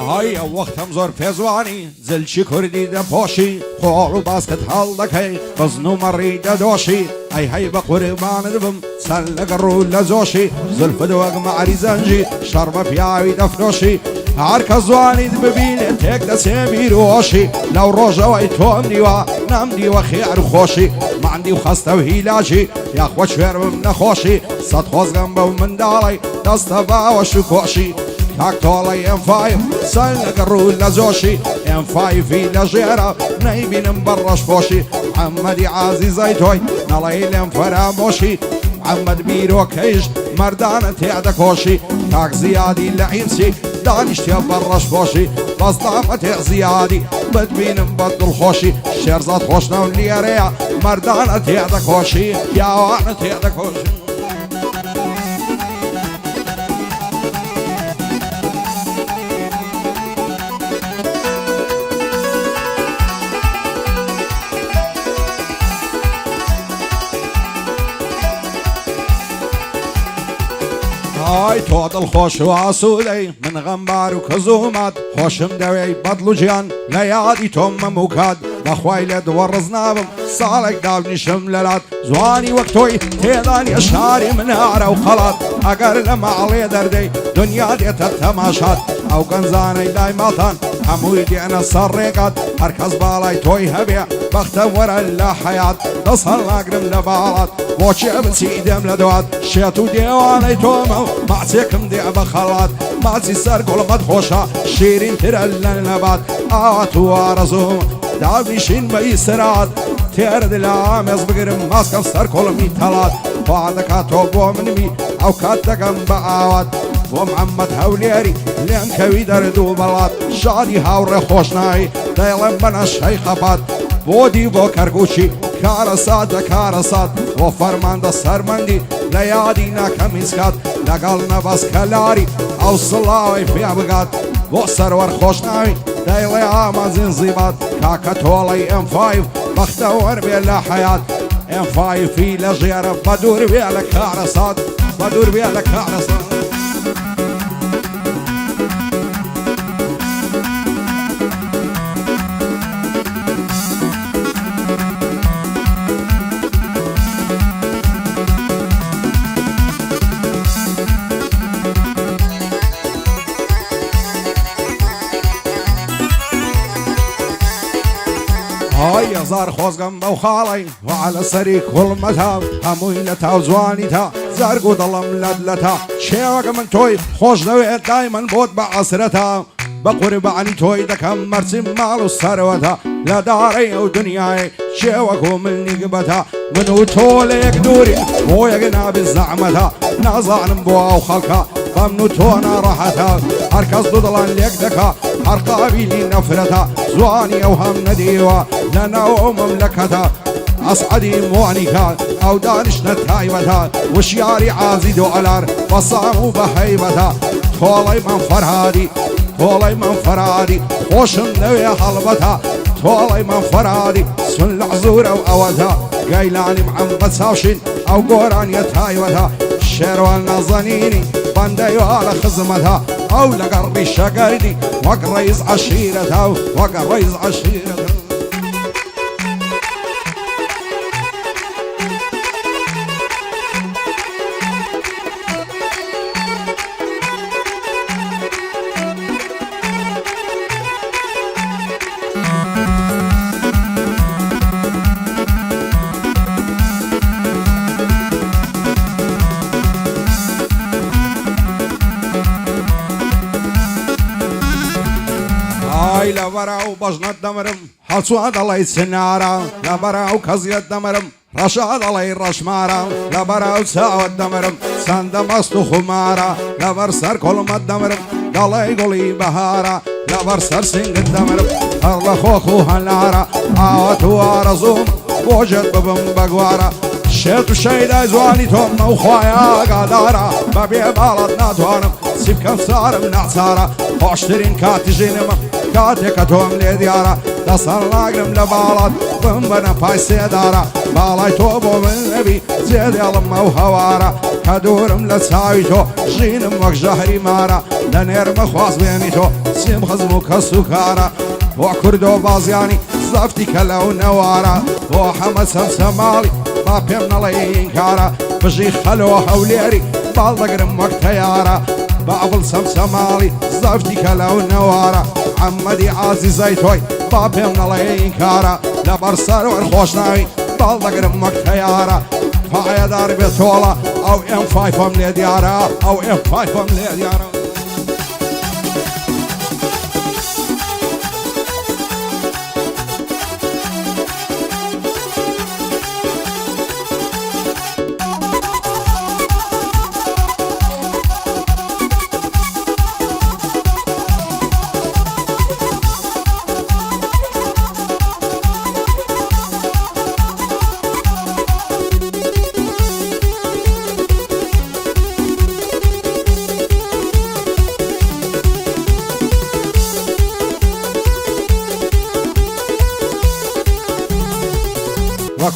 هاي وقتم زور فێزوانی زلچی کوردی دەپۆشی خۆڵ و باسکت هەڵ دەکەی بزن و مەڕی دەدۆشی ئەی هەی بە قوربانت بم سەر لەگەڕ و لە زۆشی زلفت وەک مەعری زەنجی شەڕ بە پیاوی دەفرۆشی هەر کە زوانیت ببینێت تێک دەچێ بیرۆشی لەو ڕۆژەوەی تۆم دیوە نەمدیوە خێر خۆشی ماندی و خەستە و هیلاجی یاخوە کوێر بم نەخۆشی سەد خۆزگەم بەو منداڵی دەستە باوەش و کۆشی کاکتۆڵی ئەم5 سەر لەگەڕ و لە زۆشی ئەم5 لە ژێرە نەیبینم بەڕەش خۆشی محەممەدی عازیزای تۆی نەڵی لێم فەرامۆشی محەممەد بیرۆکەیش مەردانە تێدەکۆشی کاک زیادی لە عینسی دانیشتێ بەڕەش خۆشی بەستامە تێ زیادی بتبینم بە دڵخۆشی شێرزاد خۆشنەون لێرەیە مەردانە تێدەکۆشی پیاوانە تێدەکۆشی ئای تۆ دڵخۆش و ئاسوودەی من غەمبار و کەزوومات خۆشم دەوێی بەدڵ و گیان لە یادی تۆم مەموکات بەخوای لێ دووە ڕز نابم ساڵێک داونیشم لەلات زوانی وەک تۆی تێدانیە شاری منارە و خەڵات ئەگەر لە ماڵێ دەردەی دنیا دێتە تەماشات ئەو گەنجانەی لای ماتان هەمووی دێنە سەر ڕێگات هەرکەس باڵای تۆی هەبێ بەختە وەرە لە حەیات دەسەڵ ناگرم لە باڵات بۆچێ بچی دێم لە دوات شێت و دێوانەی تۆمە و ماچێکم دێ بە خەڵات ماچی سەر گوڵمەت خۆشە شیرین ترە لە نەبات ئاوات و ئارەزوم دابیشین بە ئیسرات تێرد لە ئامێز بگرم ماسکەم سەر کۆڵمی تەڵات خوا دەکات تۆ بۆ منمی ئەو کات دەکەم بە ئاوات بۆ محەممەد هەولێری لێم کەوی دەرد و بەڵات شادی هاوڕێ خۆشنایی دەیڵێم بەنەشەی خەپات بۆ دی بۆ کەرگوچی کارە سات دە کارە سات بۆ فەرماندە سەرمەندی لە یادی ناکەم هیچکات لەگەڵ نەبەستکەلاری ئەو سڵاوی پێ بگات بۆ سەروەر خۆشناوی دەیڵێ ئامانزین زیبات کاکە تۆڵی ئەم5 بەختە وەربێ لە حەیات ئەم5 لە ژێرە بە دوور بێ لە کارە سات بە دوور بێ لە کارە سات هاي زار خۆزگەم بەو خاڵی وعلە سەری کوڵمەتا هەمووی لە تاو جوانی تا زەرگ و دڵم لەدلەتا شێوەکە من تۆی خۆش دەوێت دایمەن بۆت بە عەسرەتا بە قوربانی تۆی دەکەم مەرجی ماڵ و سەروەتا لە داڕەی ئەو دنیای شێوەک و ملنی گبەتا من و تۆ لە یەک دووری بۆ یەک نابی زەحمەتا نازانم بۆ ئەو خەڵکە بەمن و تۆ ناڕەحەتا هەرکەس دوو دڵان لێک دەکا هەر قابیلی نەفرەتا زوانی ئەو هەم نەدیوە لەناو ئەو مەملەکەتا ئەسعەدی موانیکە ئەو دانیشتە تایبەتە وشیاری عازی دۆلار بەسام و بە هەیبەتە تۆڵەی من فەرهادی تۆڵەی من فەرهادی خۆشم نەوێ هەڵبەتە تۆڵەی من فەرهادی سون لە حزورە و ئەوەتە گەیلانی عەم بە چاوشین ئەو گۆرانیە تایبەتە شێروان نازەنینی بەندەیوا لە خزمەتە ئەو لەگەڕی شەگەردی وەک ڕەیز عەشیرەتە و وەک ڕەیز عەشیرەتە لەبەراو بەژنەت دەمرم هەڵچووە دەڵێی چنارە لەبەراو کەزیەت دەمرم ڕەشە دەڵێی ڕەشمارە لەبەراو چاوت دەمرم چەندە مەست و خومارە لەبەر سەر کۆڵمەت دەمرم دەڵێی گوڵی بەهارە لەبەر سەر سنگت دەمرم هەر لە خۆخ و هەنارە ئاوەت و ئارەزووم بۆژێت ببم بەگوارە شێت و شەیدای جوانی تۆمە و خوایە ئاگادارە بەبێ باڵەت ناتوانم چی بکەم چارم ناچارە خۆشترین کاتی ژینمە کاتێکە تۆم لێ دیارە دەسەڵ ناگرم لە باڵات بم بەنە پای سێدارە باڵای تۆ بۆ من نەبی جێدێڵم ئەو هەوارە کە دوورم لە چاوی تۆ ژینم وەک ژەهری مارە لە نێرمە خوازبێنی تۆ سیم خزم و کەس و کارە بۆ کوردۆ بازیانی زەفتی کە لەو نەوارە بۆ حەمە سەمسەماڵی با پێم نەڵێ این کارە بژی خەلۆ هەولێری باڵ دەگرم وەک تەیارە بابڵ سەمسەماڵی زەفتی کە لەو نەوارە عەممەدی عازیزەی تۆی با پێم نەڵێ این کارە لەبەر سەروەر خۆشناوی باڵ دەگرم وەک تەیارە پایەدار بێت تۆڵە ئەو M5م لێ دیارە ئەو M5م لێ دیارە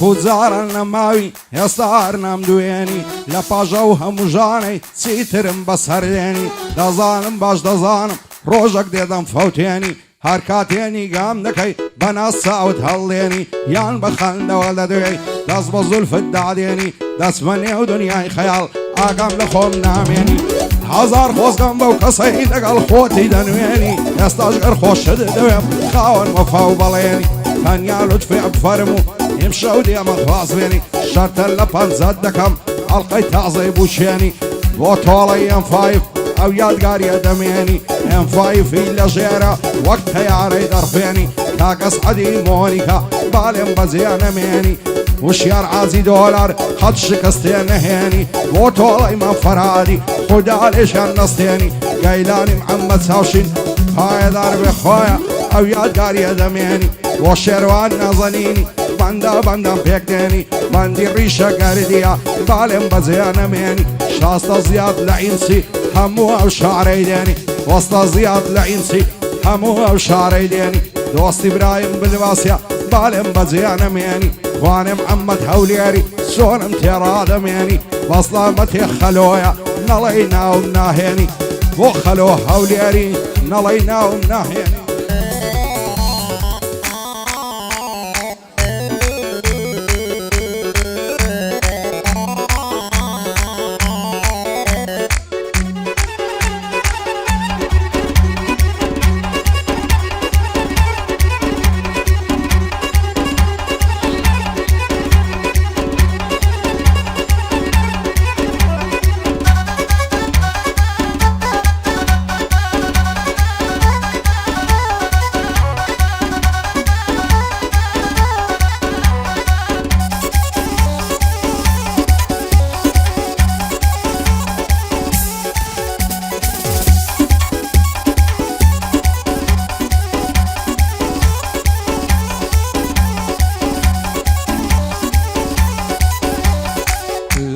وەکو جاران نەماوی هێستا هەر نامدوێنی لە پاژە و هەموو ژانەی چیترم بەسەردێنی دەزانم باش دەزانم ڕۆژێک دێدەم فەوتێنی هەر کاتێنی گام دەکەی بەناس چاوت هەڵێنی یان بەخەندەوە لە دوێی دەست بە زولفت دادێنی دەست بە نێو دنیای خەیاڵ ئاگام لە خۆم نامێنی هەزار خۆزگەم بەو کەسەی لەگەڵ خۆتی دەنوێنی ئێستاش گەر خۆشت دەوێم خاوەن وەفا و بەڵێنی تەنیا لوتفێ بفەرموو ئیمشەو دێمە خوازبێنی شەرتە لە پەنجەت دەکەم ئەڵقەی تازەی بوشێنی بۆ تۆڵەی M5 ئەو یادگاریە دەمێنی M5 لە ژێرە وەک تەیارەی دەڕفێنی کاکەس عەدی مۆنیکا باڵێم بەجێ نەمێنی وشیار عازی دۆلار قەت شکستێ نەهێنی بۆ تۆڵەی من فەرادی خوددا لێشیان نەستێنی گەیلانی محەممەد چاوشین پایەدار بێ خۆیە ئەو یادگاریە دەمێنی بۆ شێروان نەزەنینی بەندەم پێکدێنی بەندی ڕیشە گەردیە باڵێم بەجێ نەمێنی شاستە زیاد لە ئینسی هەموو ئەو شارەی دێنی وەستە زیاد لە ئینسی هەموو ئەو شارەی دێنی دۆستی برایم بلواسیە باڵێم بەجێ نەمێنی خوانم محەممەد هەولێری چۆنم تێڕا دەمێنی بەسڵامە تێ خەلۆیە نەڵەی ناوم ناهێنی بۆ خەلۆ هەولێری نەڵەی ناوم ناهێنی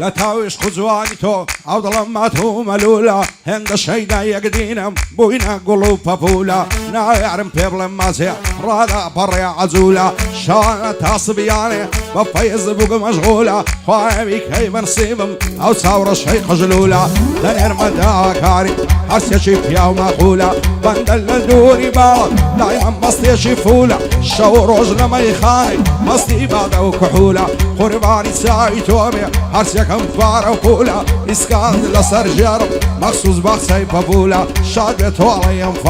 لە تاویش خوجوانی تۆ ئەو دڵم ماتوو مەلوولە هێندە شەیدا یەکدینم بووینە گوڵ و پەپوولە نایارم پێ بڵێم مازێ ڕادا پەڕێ عەجوولە شانە تاسبیانێ بە فەیز بووگە مەشغوولە خوایەوی کەی بەنسیبم ئەو چاوڕەشەی خەژلوولە لە نێرمە داواکاری هەرسێکی پیا و مەقوولە بەندە لە دووری باڵ دایمەن مەستێکی فولە شەو ڕۆژ لە مەیخانەی مەستی بادە و کحوولە قوربانی چاوی تۆ بێ هەرسێکم خوارە و پوولە ئیسکاند لەسەر ژێرم مەخسووس بەخسەی پەپوولە شاد بێت تۆڵەی M5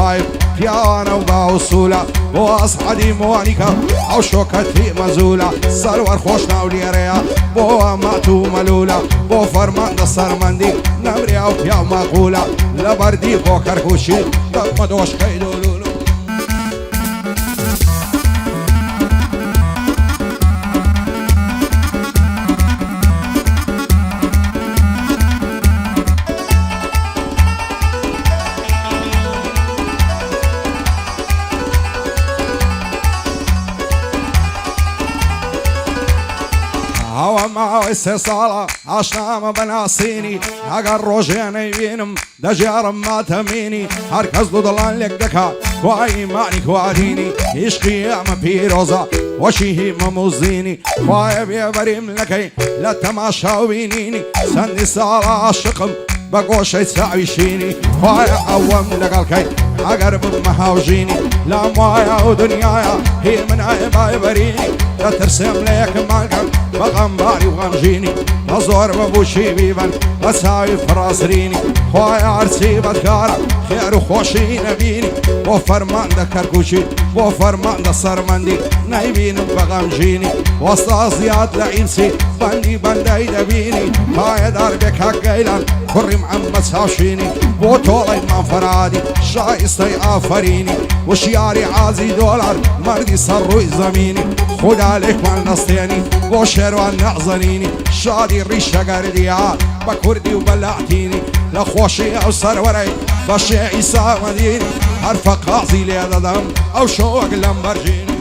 پیاوانە و باوسوولە بۆ ئەسعەدی مۆنیکە ئەو شۆکەتی مەزوولە سەروەر خۆش ناو لێرەیە بۆ ماتوو مەلوولە بۆ فەرماندە سەرمەندی نەمریا و پیا و مەقوولە لە بەردی بۆ کەرکووشی دەمە دۆشکەی دولولو ئەوە ماوەی سێ ساڵە ئاشنامە بەناسینی ئەگەر ڕۆژێ نەیبینم دەژێڕم ماتەمینی هەرکەس دوو دڵان لێک دەکات خوای معنی خوادینی عشقی اما پیروزا وشیه مموزینی خوای بیبریم لکی لتماشا و بینینی سندی سال عاشقم بقوشي سعيشيني خويا عوام لقلكي عقرب مهاوجيني لا مايا ودنيايا هي من عيبا يبريني لا ترسم ليك مالكم بغنباري وغنجيني نزور ببوشي بيبن وساوي فراسريني خويا عرسي بدكارا خير وخوشي نبيني وفرمان دا كركوشي وفرمان دا صرمندي نايبين بغنجيني وسط زياد لعينسي بندي بندي دبيني خويا داربك حقيلان كري محمد ساشيني بوطولي من فرادي شايستي آفريني وشياري عازي دولار مردي صروي زميني خد عليك والنصتيني وشيروان نعزنيني شادي الريشة قرديها بكردي وبلعتيني لخوشي او سروري بشي عيسى مديني عرفك غازي لي دم او شوق لمبرجيني